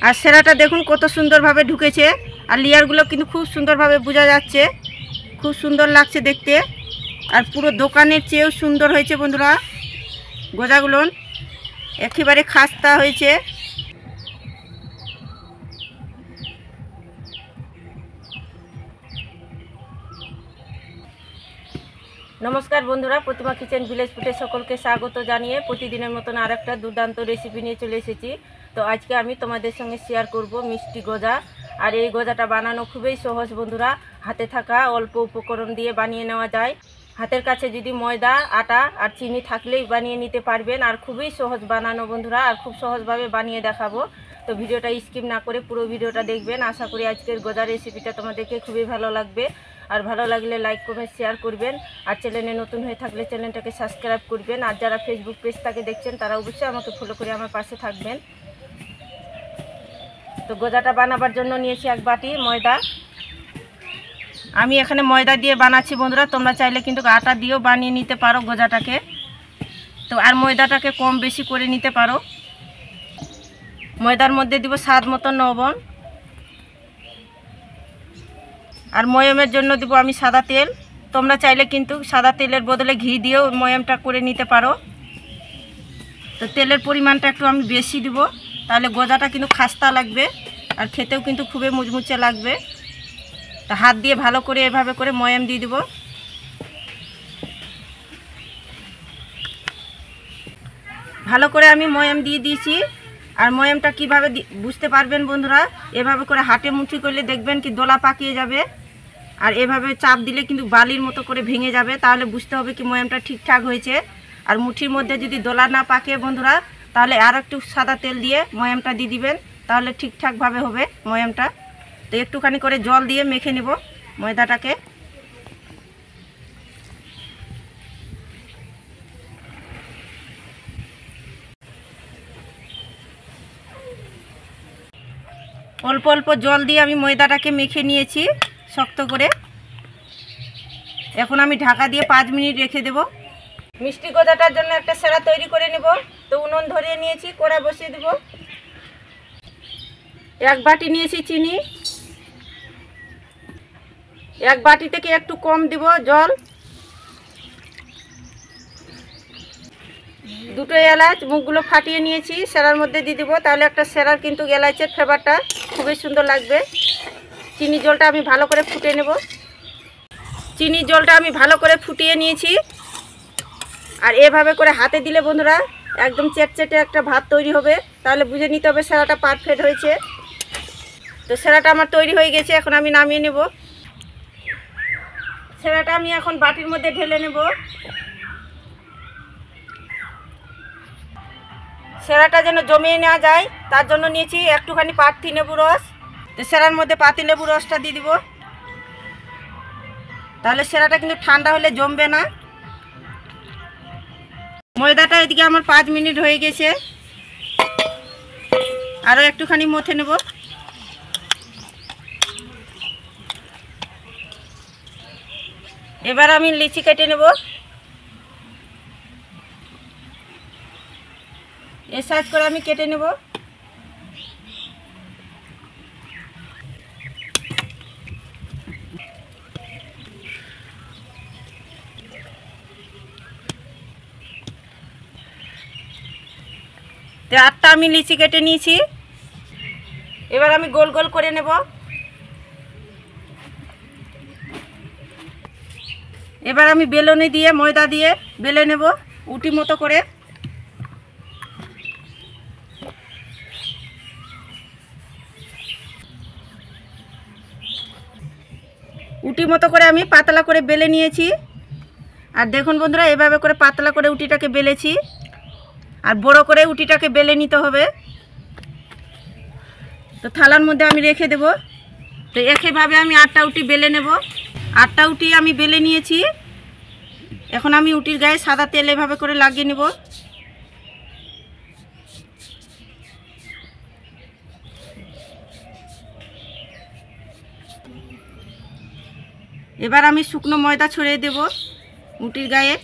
আর সেরাটা দেখুন কত সুন্দরভাবে ঢুকেছে, আর লেয়ারগুলো কিন্তু খুব সুন্দরভাবে বোঝা যাচ্ছে, খুব সুন্দর লাগছে দেখতে। আর পুরো দোকানের চেয়েও সুন্দর হয়েছে বন্ধুরা, গজাগুলো একেবারে খাস্তা হয়েছে। নমস্কার বন্ধুরা, প্রতিমা কিচেন ভিলেজ ফুডে সকলকে স্বাগত জানিয়ে প্রতিদিনের মতন আর একটা দুর্দান্ত রেসিপি নিয়ে চলে এসেছি। তো আজকে আমি তোমাদের সঙ্গে শেয়ার করব মিষ্টি গজা। আর এই গজাটা বানানো খুবই সহজ বন্ধুরা, হাতে থাকা অল্প উপকরণ দিয়ে বানিয়ে নেওয়া যায়। হাতের কাছে যদি ময়দা, আটা আর চিনি থাকলেই বানিয়ে নিতে পারবেন। আর খুবই সহজ বানানো বন্ধুরা, আর খুব সহজভাবে বানিয়ে দেখাবো। তো ভিডিওটা স্কিপ না করে পুরো ভিডিওটা দেখবেন। আশা করি আজকের গজা রেসিপিটা তোমাদেরকে খুবই ভালো লাগবে। আর ভালো লাগলে লাইক কমেন্ট শেয়ার করবেন। আর চ্যানেলে নতুন হয়ে থাকলে চ্যানেলটাকে সাবস্ক্রাইব করবেন। আর যারা ফেসবুক পেজটাকে দেখছেন তারা অবশ্যই আমাকে ফলো করে আমার পাশে থাকবেন। তো গজাটা বানাবার জন্য নিয়েছি এক বাটি ময়দা। আমি এখানে ময়দা দিয়ে বানাচ্ছি বন্ধুরা, তোমরা চাইলে কিন্তু আটা দিয়েও বানিয়ে নিতে পারো গজাটাকে। তো আর ময়দাটাকে কম বেশি করে নিতে পারো। ময়দার মধ্যে দিব স্বাদ মতো লবণ, আর ময়মের জন্য দিব আমি সাদা তেল। তোমরা চাইলে কিন্তু সাদা তেলের বদলে ঘি দিয়েও ময়মটা করে নিতে পারো। তো তেলের পরিমাণটা একটু আমি বেশি দিব, তাহলে গজাটা কিন্তু খাস্তা লাগবে আর খেতেও কিন্তু খুবই মুচমুচে লাগবে। তো হাত দিয়ে ভালো করে এভাবে করে ময়ম দিয়ে দিব। ভালো করে আমি ময়ম দিয়ে দিয়েছি। আর ময়মটা কিভাবে বুঝতে পারবেন বন্ধুরা, এভাবে করে হাতে মুঠি করলে দেখবেন কি দোলা পাকিয়ে যাবে। আর এভাবে চাপ দিলে কিন্তু বালির মতো করে ভেঙে যাবে, তাহলে বুঝতে হবে কি ময়মটা ঠিকঠাক হয়েছে। আর মুঠির মধ্যে যদি দোলা না পাকে বন্ধুরা, তাহলে আর একটু সাদা তেল দিয়ে ময়মটা দিয়ে দিবেন, তাহলে ঠিকঠাকভাবে হবে ময়মটা। তো একটুখানি করে জল দিয়ে মেখে নেব ময়দাটাকে। অল্প অল্প জল দিয়ে আমি ময়দাটাকে মেখে নিয়েছি শক্ত করে। এখন আমি ঢাকা দিয়ে 5 মিনিট রেখে দেব। মিষ্টি গজাটার জন্য একটা সেরা তৈরি করে নেব। তো উনুন ধরিয়ে নিয়েছি, কড়াই বসিয়ে দেব। এক বাটি নিয়েছি চিনি, এক বাটি থেকে একটু কম দিব জল। দুটো এলাচ মুখগুলো ফাটিয়ে নিয়েছি, সেরার মধ্যে দিয়ে দেবো, তাহলে একটা সেরার কিন্তু এলাচের ফ্লেভারটা খুবই সুন্দর লাগবে। চিনি জলটা আমি ভালো করে ফুটিয়ে নেব। চিনি জলটা আমি ভালো করে ফুটিয়ে নিয়েছি। আর এভাবে করে হাতে দিলে বন্ধুরা একদম চেটচেটে একটা ভাত তৈরি হবে, তাহলে বুঝে নিতে হবে সেরাটা পারফেক্ট হয়েছে। তো সেরাটা আমার তৈরি হয়ে গেছে, এখন আমি নামিয়ে নেব। সেরাটা আমি এখন বাটির মধ্যে ঢেলে নেব। সেরাটা যেন জমিয়ে নেওয়া যায় তার জন্য নিয়েছি একটুখানি পাতি লেবু রস। তো সেরার মধ্যে পাতি লেবু রসটা দিয়ে দিব, তাহলে সেরাটা কিন্তু ঠান্ডা হলে জমবে না। ময়দাটা এদিকে আমার 5 মিনিট হয়ে গেছে, আরও একটুখানি মথে নেব। এবার আমি লিচি কেটে নেব, এর সাইজ করে আমি কেটে নেব। তো 8টা আমি লিচি কেটে নিয়েছি, এবার আমি গোল গোল করে নেব। এবার আমি বেলুনি দিয়ে ময়দা দিয়ে বেলে নেব উটি মতো করে। উটি মতো করে আমি পাতলা করে বেলে নিয়েছি। আর দেখুন বন্ধুরা, এভাবে করে পাতলা করে উটিটাকে বেলেছি। আর বড় করে উটিটাকে বেলে নিতে হবে। তো থালার মধ্যে আমি রেখে দেব। তো একইভাবে আমি 8টা উটি বেলে নেব। 8টা উটি আমি বেলে নিয়েছি। এখন আমি উটির গায়ে সাদা তেল এভাবে করে লাগিয়ে নেব। এবার আমি শুকনো ময়দা ছড়িয়ে দেব উটির গায়ে।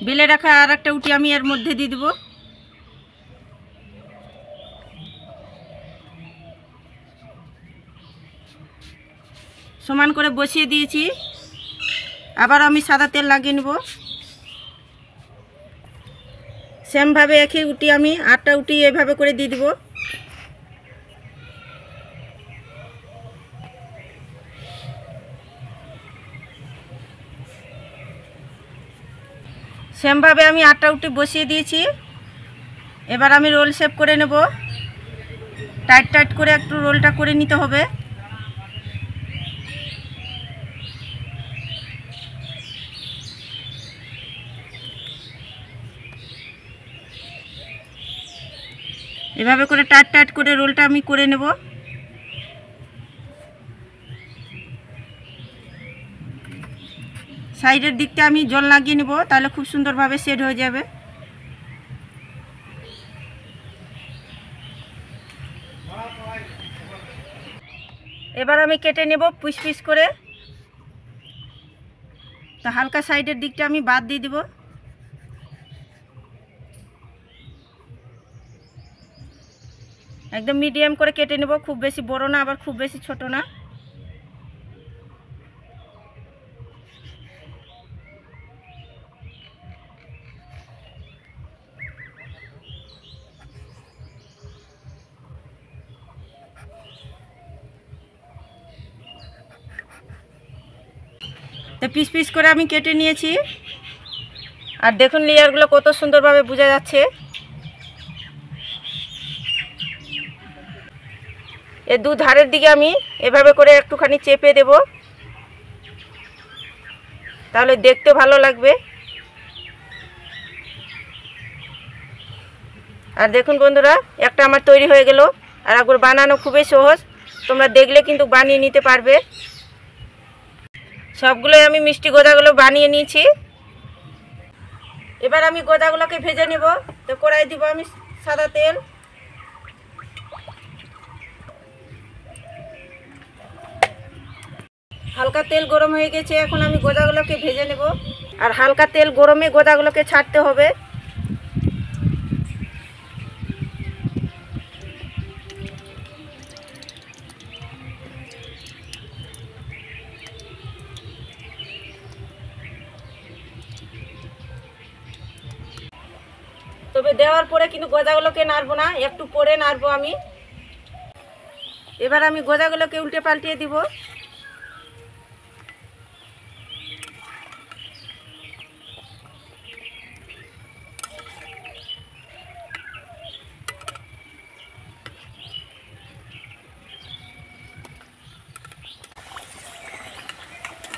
বেলে রাখা আর একটা উটি আমি এর মধ্যে দিয়ে দেব। সমান করে বসিয়ে দিয়েছি। আবার আমি সাদা তেল লাগিয়ে নেব। সেমভাবে একই উটি আমি 8টা উটি এভাবে করে দিয়ে দেব। সেমভাবে আমি 8টা উটি বসিয়ে দিয়েছি। এবার আমি রোল শেপ করে নেব। টাইট টাইট করে একটু রোলটা করে নিতে হবে। এভাবে করে টাইট টাইট করে রোলটা আমি করে নেব। সাইডের দিকটা আমি জল লাগিয়ে নেব, তাহলে খুব সুন্দরভাবে সেট হয়ে যাবে। এবার আমি কেটে নেব পিস পিস করে। তো হালকা সাইডের দিকটা আমি বাদ দিয়ে দেব। একদম মিডিয়াম করে কেটে নেব, খুব বেশি বড় না আবার খুব বেশি ছোট না। তো পিস পিস করে আমি কেটে নিয়েছি। আর দেখুন লেয়ারগুলো কত সুন্দরভাবে বোঝা যাচ্ছে। এই দু ধারের দিকে আমি এভাবে করে একটুখানি চেপে দেব, তাহলে দেখতে ভালো লাগবে। আর দেখুন বন্ধুরা, একটা আমার তৈরি হয়ে গেল। আর একবার বানানো খুবই সহজ, তোমরা দেখলে কিন্তু বানিয়ে নিতে পারবে। সবগুলোই আমি মিষ্টি গজাগুলো বানিয়ে নিয়েছি। এবার আমি গজাগুলোকে ভেজে নেব। তো কড়াই দিব আমি সাদা তেল। হালকা তেল গরম হয়ে গেছে, এখন আমি গজাগুলোকে ভেজে নেব। আর হালকা তেল গরমে গজাগুলোকে ছাড়তে হবে। তবে দেওয়ার পরে কিন্তু গজাগুলোকে নাড়বো না, একটু পরে নাড়বো আমি। এবার আমি গজাগুলোকে উল্টে পাল্টিয়ে দিব।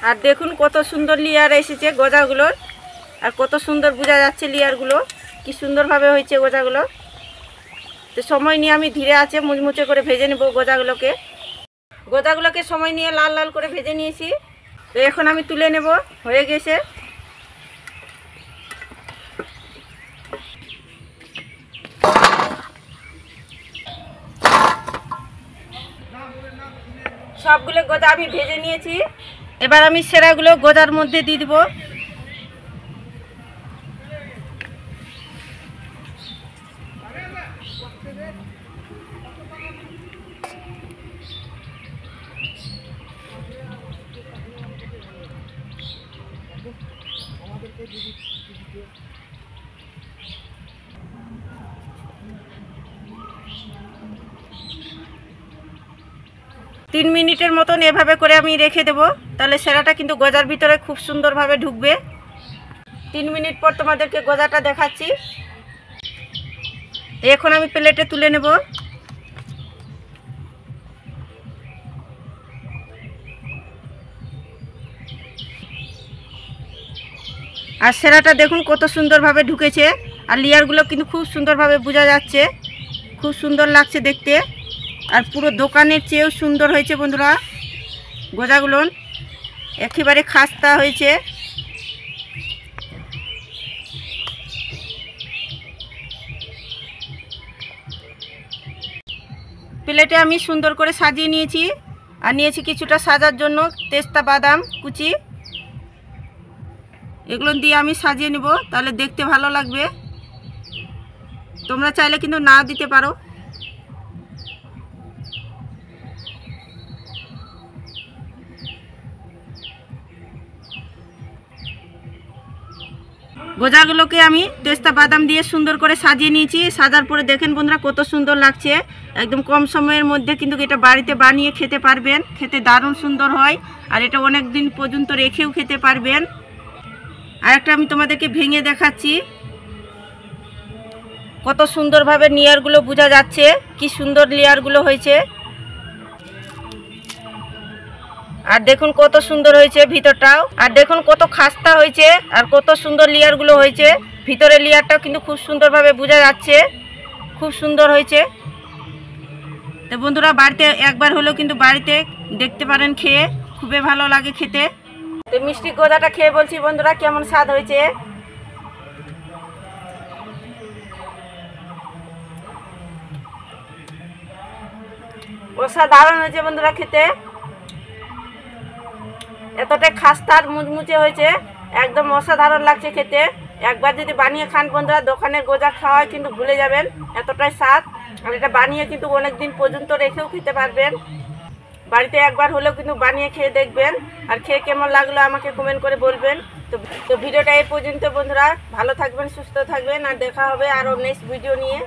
আর দেখুন কত সুন্দর লেয়ার এসেছে গজাগুলোর। আর কত সুন্দর বোঝা যাচ্ছে লেয়ারগুলো, কি সুন্দরভাবে হয়েছে গজাগুলো। তো সময় নিয়ে আমি ধীরে আছে মুচমুচে করে ভেজে নেব গজাগুলোকে। গজাগুলোকে সময় নিয়ে লাল লাল করে ভেজে নিয়েছি। তো এখন আমি তুলে নেব, হয়ে গেছে। সবগুলো গজা আমি ভেজে নিয়েছি। এবার আমি সেরাগুলো গজার মধ্যে দিয়ে দেব। তিন মিনিটের মতন এভাবে করে আমি রেখে দেব, তাহলে সেরাটা কিন্তু গজার ভিতরে খুব সুন্দরভাবে ঢুকবে। 3 মিনিট পর তোমাদেরকে গজাটা দেখাচ্ছি। এখন আমি প্লেটে তুলে নেব। আর সেরাটা দেখুন কত সুন্দরভাবে ঢুকেছে। আর লেয়ারগুলো কিন্তু খুব সুন্দরভাবে বোঝা যাচ্ছে, খুব সুন্দর লাগছে দেখতে। আর পুরো দোকানের চেয়েও সুন্দর হয়েছে বন্ধুরা গজাগুলো, একেবারে খাস্তা হয়েছে। প্লেটে আমি সুন্দর করে সাজিয়ে নিয়েছি। আর নিয়েছি কিছুটা সাজার জন্য তেস্তা বাদাম কুচি। এগুলো দিয়ে আমি সাজিয়ে নেব, তাহলে দেখতে ভালো লাগবে। তোমরা চাইলে কিন্তু না দিতে পারো। গোজাগুলোকে আমি পেস্তা বাদাম দিয়ে সুন্দর করে সাজিয়ে নিয়েছি। সাজার পরে দেখেন বন্ধুরা কত সুন্দর লাগছে। একদম কম সময়ের মধ্যে কিন্তু এটা বাড়িতে বানিয়ে খেতে পারবেন, খেতে দারুণ সুন্দর হয়। আর এটা অনেক দিন পর্যন্ত রেখেও খেতে পারবেন। আর একটা আমি তোমাদেরকে ভেঙে দেখাচ্ছি, কত সুন্দরভাবে লেয়ারগুলো বোঝা যাচ্ছে, কি সুন্দর লেয়ারগুলো হয়েছে। আর দেখুন কত সুন্দর হয়েছে ভিতরটাও, আর দেখুন কত খাস্তা হয়েছে, আর কত সুন্দর লেয়ারগুলো হয়েছে। ভিতরের লেয়ারটাও কিন্তু খুব সুন্দরভাবে বোঝা যাচ্ছে, খুব সুন্দর হয়েছে। তো বন্ধুরা বাড়িতে একবার হলেও কিন্তু বাড়িতে দেখতে পারেন, খেয়ে খুবই ভালো লাগে খেতে। তো মিষ্টি গজাটা খেয়ে বলছি বন্ধুরা কেমন স্বাদ হয়েছে। অসাধারণ হয়েছে বন্ধুরা খেতে, এতটাই খাস্তা আর মুচমুচে হয়েছে, একদম অসাধারণ লাগছে খেতে। একবার যদি বানিয়ে খান বন্ধুরা, দোকানের গোজা খাওয়া কিন্তু ভুলে যাবেন, এতটাই স্বাদ। আর এটা বানিয়ে কিন্তু অনেক দিন পর্যন্ত রেখেও খেতে পারবেন। বাড়িতে একবার হলেও কিন্তু বানিয়ে খেয়ে দেখবেন, আর খেয়ে কেমন লাগলো আমাকে কমেন্ট করে বলবেন। তো ভিডিওটা এই পর্যন্ত বন্ধুরা, ভালো থাকবেন, সুস্থ থাকবেন, আর দেখা হবে আরও নেক্সট ভিডিও নিয়ে।